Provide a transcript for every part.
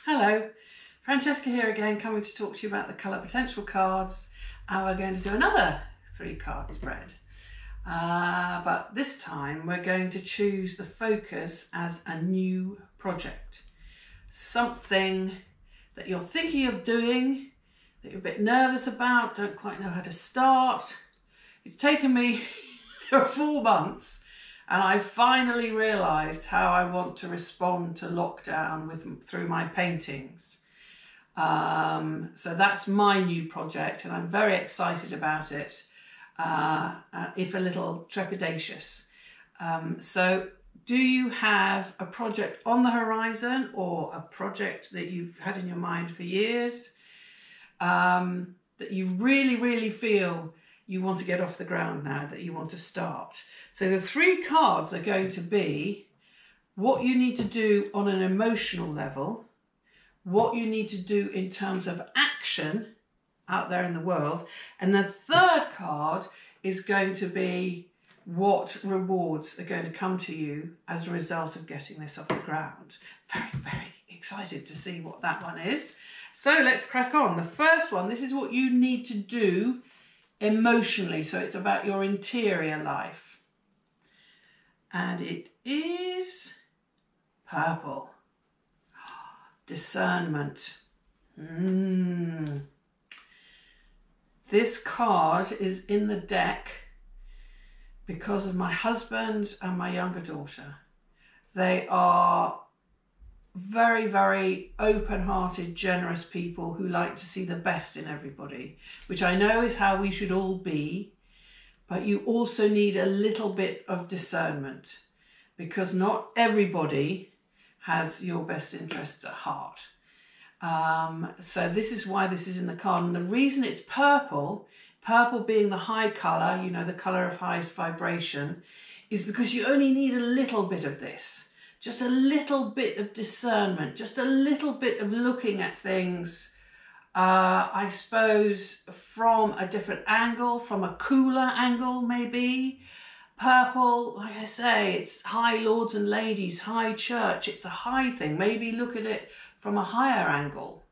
Hello, Francesca here again, coming to talk to you about the colour potential cards, and we're going to do another 3-card spread. But this time we're going to choose the focus as a new project. Something that you're thinking of doing, that you're a bit nervous about, don't quite know how to start. It's taken me 4 months and I finally realised how I want to respond to lockdown through my paintings. So that's my new project and I'm very excited about it, if a little trepidatious. So do you have a project on the horizon or a project that you've had in your mind for years, that you really feel you want to get off the ground now, that you want to start? So the 3 cards are going to be what you need to do on an emotional level, what you need to do in terms of action out there in the world, and the 3rd card is going to be what rewards are going to come to you as a result of getting this off the ground. Very excited to see what that one is. So let's crack on. The first one, this is what you need to do emotionally. So it's about your interior life. And it is purple. Discernment. This card is in the deck because of my husband and my younger daughter. They are very open-hearted, generous people who like to see the best in everybody, which I know is how we should all be, but you also need a little bit of discernment because not everybody has your best interests at heart. So this is why this is in the card. And the reason it's purple, purple being the high colour, you know, the colour of highest vibration, is because you only need a little bit of this. Just a little bit of discernment, just a little bit of looking at things, I suppose, from a different angle, from a cooler angle maybe. Purple, like I say, it's high lords and ladies, high church, it's a high thing. Maybe look at it from a higher angle.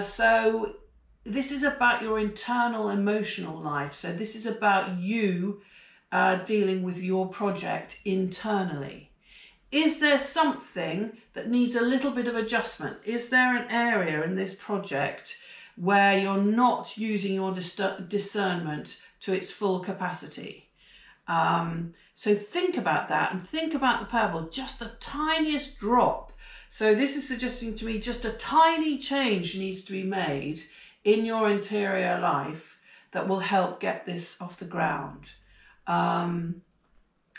So this is about your internal emotional life. So this is about you dealing with your project internally. Is there something that needs a little bit of adjustment? Is there an area in this project where you're not using your discernment to its full capacity? So think about that and think about the purple, just the tiniest drop. So this is suggesting to me just a tiny change needs to be made in your interior life that will help get this off the ground.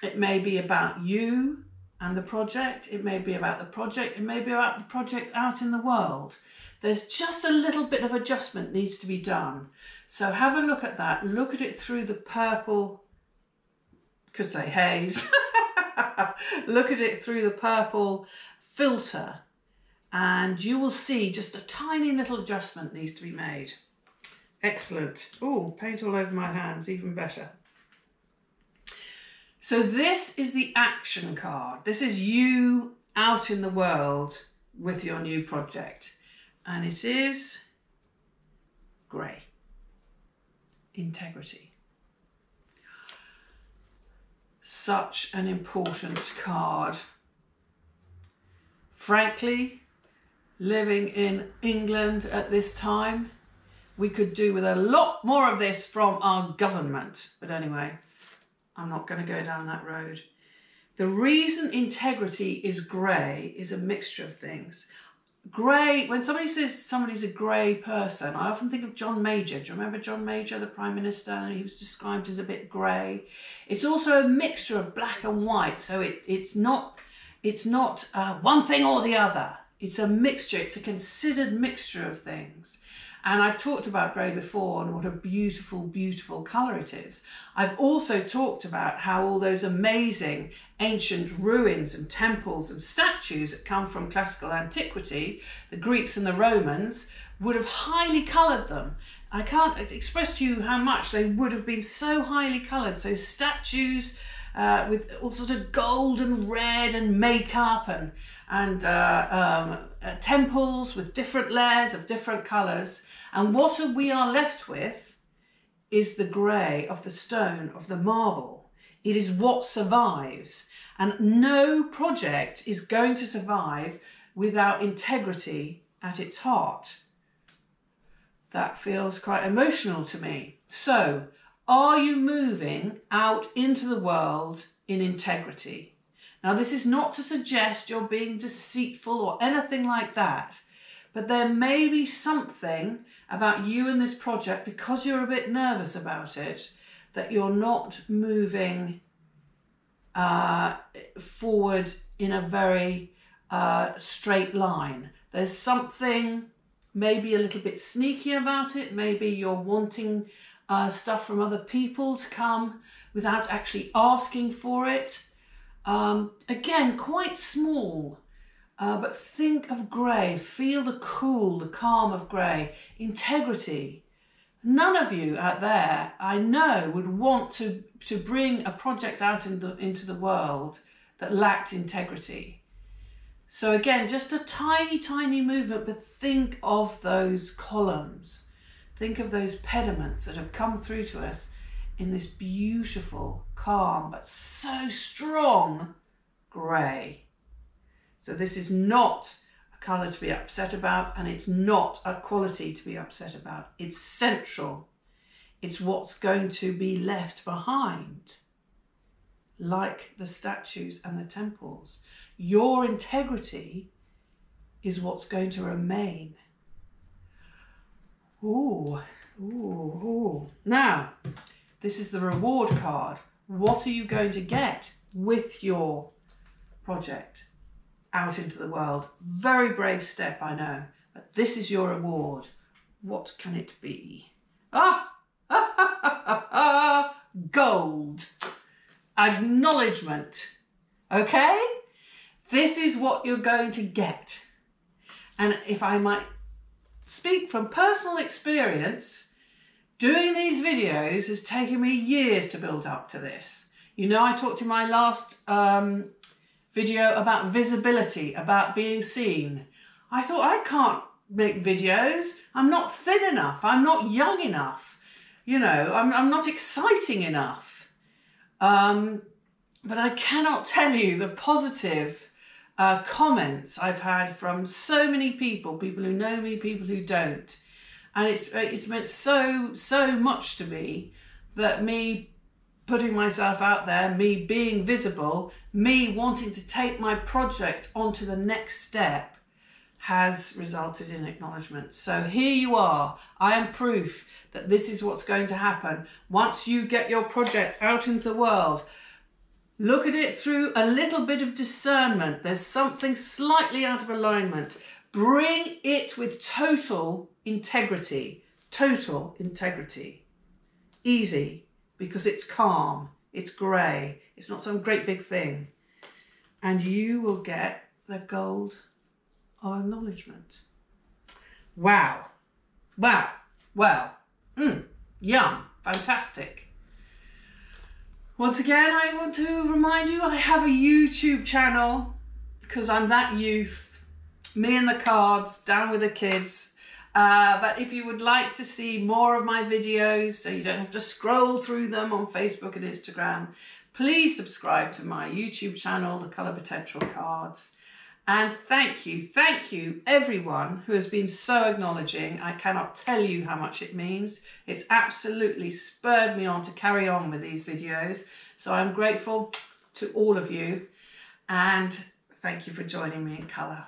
It may be about you and the project, it may be about the project, it may be about the project out in the world. There's just a little bit of adjustment needs to be done. So have a look at that, look at it through the purple, could say haze, look at it through the purple filter and you will see just a tiny little adjustment needs to be made. Excellent. Oh, paint all over my hands, even better. So this is the action card. This is you out in the world with your new project. And it is grey. Integrity. Such an important card. Frankly, living in England at this time, we could do with a lot more of this from our government. But anyway, I'm not going to go down that road. The reason integrity is grey is a mixture of things. Grey, when somebody says somebody's a grey person, I often think of John Major. Do you remember John Major, the Prime Minister? And he was described as a bit grey. It's also a mixture of black and white. So it's not one thing or the other. It's a mixture. It's a considered mixture of things. And I've talked about grey before and what a beautiful colour it is. I've also talked about how all those amazing ancient ruins and temples and statues that come from classical antiquity, the Greeks and the Romans, would have highly coloured them. I can't express to you how much they would have been so highly coloured. So statues, with all sorts of gold and red and makeup and temples with different layers of different colours. And what we are left with is the grey of the stone, of the marble. It is what survives. And no project is going to survive without integrity at its heart. That feels quite emotional to me. So, are you moving out into the world in integrity? Now, this is not to suggest you're being deceitful or anything like that, but there may be something about you and this project, because you're a bit nervous about it, that you're not moving forward in a very straight line. There's something maybe a little bit sneaky about it. Maybe you're wanting stuff from other people to come without actually asking for it. Again, quite small, but think of grey. Feel the cool, the calm of grey. Integrity. None of you out there, I know, would want to bring a project out into the world that lacked integrity. So again, just a tiny, tiny movement, but think of those columns. Think of those pediments that have come through to us in this beautiful, calm, but so strong grey. So this is not a colour to be upset about, and it's not a quality to be upset about. It's central. It's what's going to be left behind, like the statues and the temples. Your integrity is what's going to remain. Ooh, ooh, ooh. Now, this is the reward card. What are you going to get with your project out into the world? Very brave step, I know, but this is your reward. What can it be? Gold. Acknowledgement. Okay? This is what you're going to get. And if I might speak from personal experience, doing these videos has taken me years to build up to this. You know, I talked in my last video about visibility, about being seen. I thought, I can't make videos. I'm not thin enough. I'm not young enough. You know, I'm not exciting enough. But I cannot tell you the positive comments I've had from so many people who know me, people who don't. And it's meant so much to me that me putting myself out there, me being visible, me wanting to take my project onto the next step has resulted in acknowledgement. So here you are. I am proof that this is what's going to happen. Once you get your project out into the world, look at it through a little bit of discernment. There's something slightly out of alignment. Bring it with total integrity. Total integrity. Easy, because it's calm, it's grey, it's not some great big thing. And you will get the gold of acknowledgement. Wow. Wow. Well, yum. Fantastic. Once again, I want to remind you I have a YouTube channel because I'm that youth, me and the cards, down with the kids. But if you would like to see more of my videos so you don't have to scroll through them on Facebook and Instagram, please subscribe to my YouTube channel, The Colour Potential Cards. And thank you everyone who has been so acknowledging. I cannot tell you how much it means. It's absolutely spurred me on to carry on with these videos. So I'm grateful to all of you, and thank you for joining me in colour.